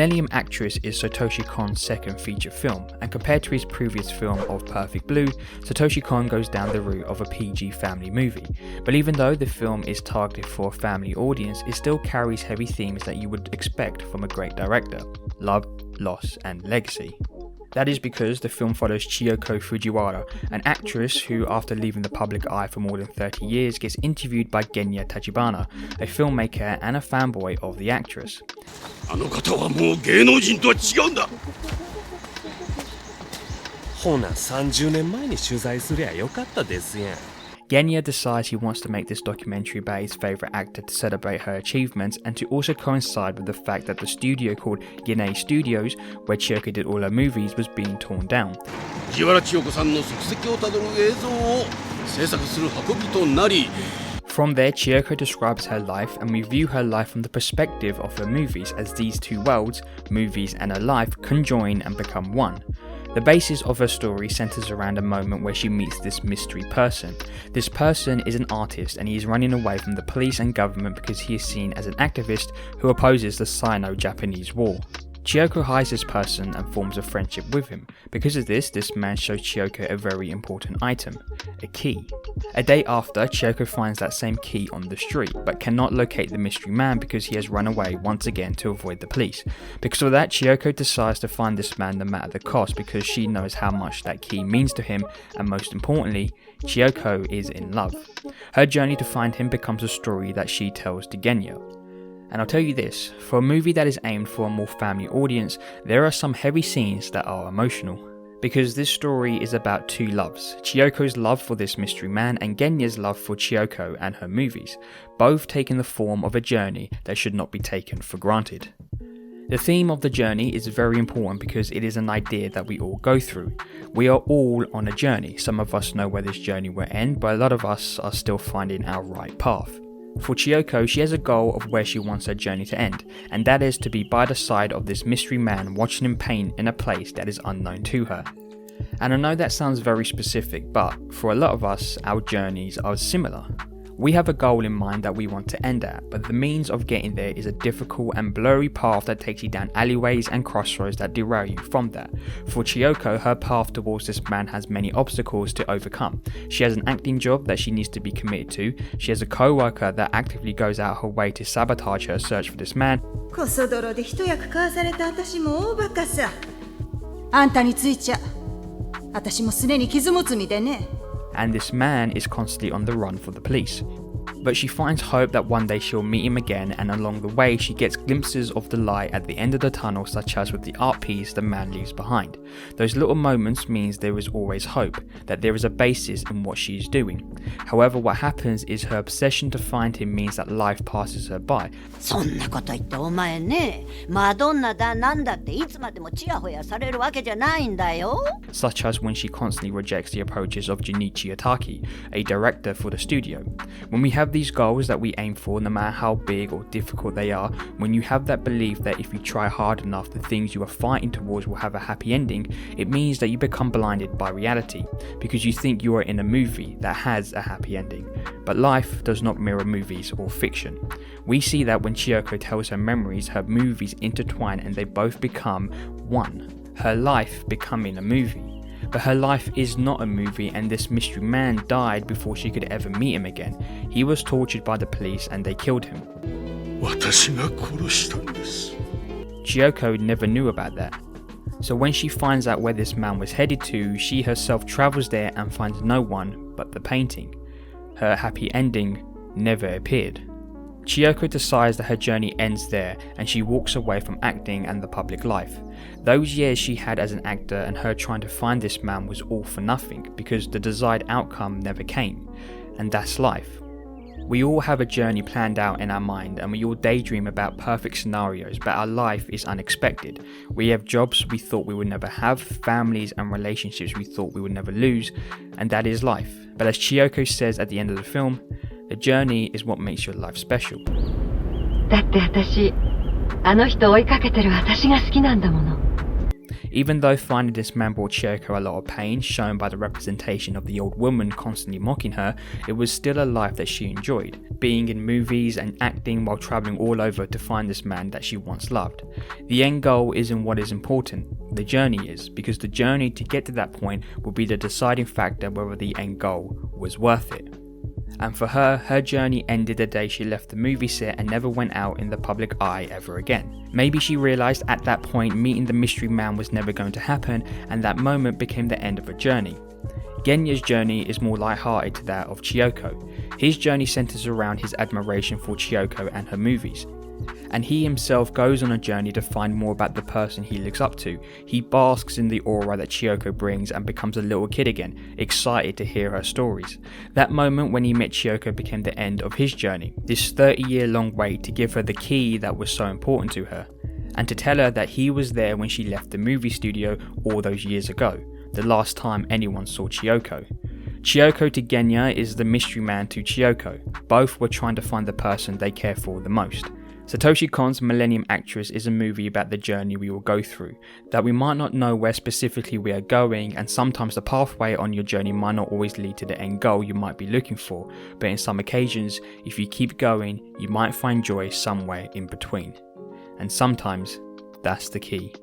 Millennium Actress is Satoshi Kon's second feature film, and compared to his previous film of Perfect Blue, Satoshi Kon goes down the route of a PG family movie. But even though the film is targeted for a family audience, it still carries heavy themes that you would expect from a great director: love, loss, and legacy. That is because the film follows Chiyoko Fujiwara, an actress who, after leaving the public eye for more than 30 years, gets interviewed by Genya Tachibana, a filmmaker and a fanboy of the actress. あの方はもう芸能人とは違うんだ。ほな30年前に取材すりゃよかったですやん。Genya decides he wants to make this documentary about his favourite actor to celebrate her achievements and to also coincide with the fact that the studio called Ginei Studios, where Chiyoko did all her movies, was being torn down. 藤原千代子さんの足跡をたどる映像を制作する運びとなり、 From there, Chiyoko describes her life, and we view her life from the perspective of her movies as these two worlds, movies and her life, conjoin and become one. The basis of her story centers around a moment where she meets this mystery person. This person is an artist and he is running away from the police and government because he is seen as an activist who opposes the Sino-Japanese War. Chiyoko hires this person and forms a friendship with him. Because of this man shows Chiyoko a very important item, a key. A day after, Chiyoko finds that same key on the street, but cannot locate the mystery man because he has run away once again to avoid the police. Because of that, Chiyoko decides to find this man no matter the cost because she knows how much that key means to him, and most importantly, Chiyoko is in love. Her journey to find him becomes a story that she tells to Genya. And I'll tell you this, for a movie that is aimed for a more family audience, there are some heavy scenes that are emotional. Because this story is about two loves, Chiyoko's love for this mystery man and Genya's love for Chiyoko and her movies, both taking the form of a journey that should not be taken for granted. The theme of the journey is very important because it is an idea that we all go through. We are all on a journey. Some of us know where this journey will end, but a lot of us are still finding our right path. For Chiyoko, she has a goal of where she wants her journey to end, and that is to be by the side of this mystery man watching him paint in a place that is unknown to her. And I know that sounds very specific, but for a lot of us, our journeys are similar. We have a goal in mind that we want to end at, but the means of getting there is a difficult and blurry path that takes you down alleyways and crossroads that derail you from that. For Chiyoko, her path towards this man has many obstacles to overcome. She has an acting job that she needs to be committed to. She has a co-worker that actively goes out her way to sabotage her search for this man. こそ泥で一役買わされた私も大バカさ。あんたについちゃ、私もすでに傷もつみでね。 And this man is constantly on the run for the police. But she finds hope that one day she'll meet him again, and along the way she gets glimpses of the light at the end of the tunnel, such as with the art piece the man leaves behind. Those little moments means there is always hope, that there is a basis in what she is doing. However, what happens is her obsession to find him means that life passes her by. そんなこと言ってお前ね、マドンナだなんだっていつまでもチヤホヤされるわけじゃないんだよ。 Such as when she constantly rejects the approaches of Ginei Studios, a director for the studio. When we have these goals that we aim for, no matter how big or difficult they are, when you have that belief that if you try hard enough, the things you are fighting towards will have a happy ending, it means that you become blinded by reality, because you think you are in a movie that has a happy ending. But life does not mirror movies or fiction. We see that when Chiyoko tells her memories, her movies intertwine and they both become one, her life becoming a movie. But her life is not a movie, and this mystery man died before she could ever meet him again. He was tortured by the police and they killed him. 私が殺したんです。 Chiyoko never knew about that. So when she finds out where this man was headed to, she herself travels there and finds no one but the painting. Her happy ending never appeared. Chiyoko decides that her journey ends there and she walks away from acting and the public life. Those years she had as an actor and her trying to find this man was all for nothing because the desired outcome never came. And that's life. We all have a journey planned out in our mind and we all daydream about perfect scenarios, but our life is unexpected. We have jobs we thought we would never have, families and relationships we thought we would never lose, and that is life. But as Chiyoko says at the end of the film, the journey is what makes your life special. だって私、あの人追いかけてる私が好きなんだもの。Even though finding this man brought Chiyoko a lot of pain, shown by the representation of the old woman constantly mocking her, it was still a life that she enjoyed, being in movies and acting while travelling all over to find this man that she once loved. The end goal isn't what is important, the journey is, because the journey to get to that point will be the deciding factor whether the end goal was worth it. And for her, her journey ended the day she left the movie set and never went out in the public eye ever again. Maybe she realised at that point meeting the mystery man was never going to happen, and that moment became the end of her journey. Genya's journey is more light-hearted to that of Chiyoko. His journey centres around his admiration for Chiyoko and her movies. And he himself goes on a journey to find more about the person he looks up to. He basks in the aura that Chiyoko brings and becomes a little kid again, excited to hear her stories. That moment when he met Chiyoko became the end of his journey, this 30-year-long wait to give her the key that was so important to her, and to tell her that he was there when she left the movie studio all those years ago, the last time anyone saw Chiyoko. Chiyoko to Genya is the mystery man to Chiyoko. Both were trying to find the person they care for the most. Satoshi Kon's Millennium Actress is a movie about the journey we will go through, that we might not know where specifically we are going, and sometimes the pathway on your journey might not always lead to the end goal you might be looking for, but in some occasions, if you keep going, you might find joy somewhere in between. And sometimes, that's the key.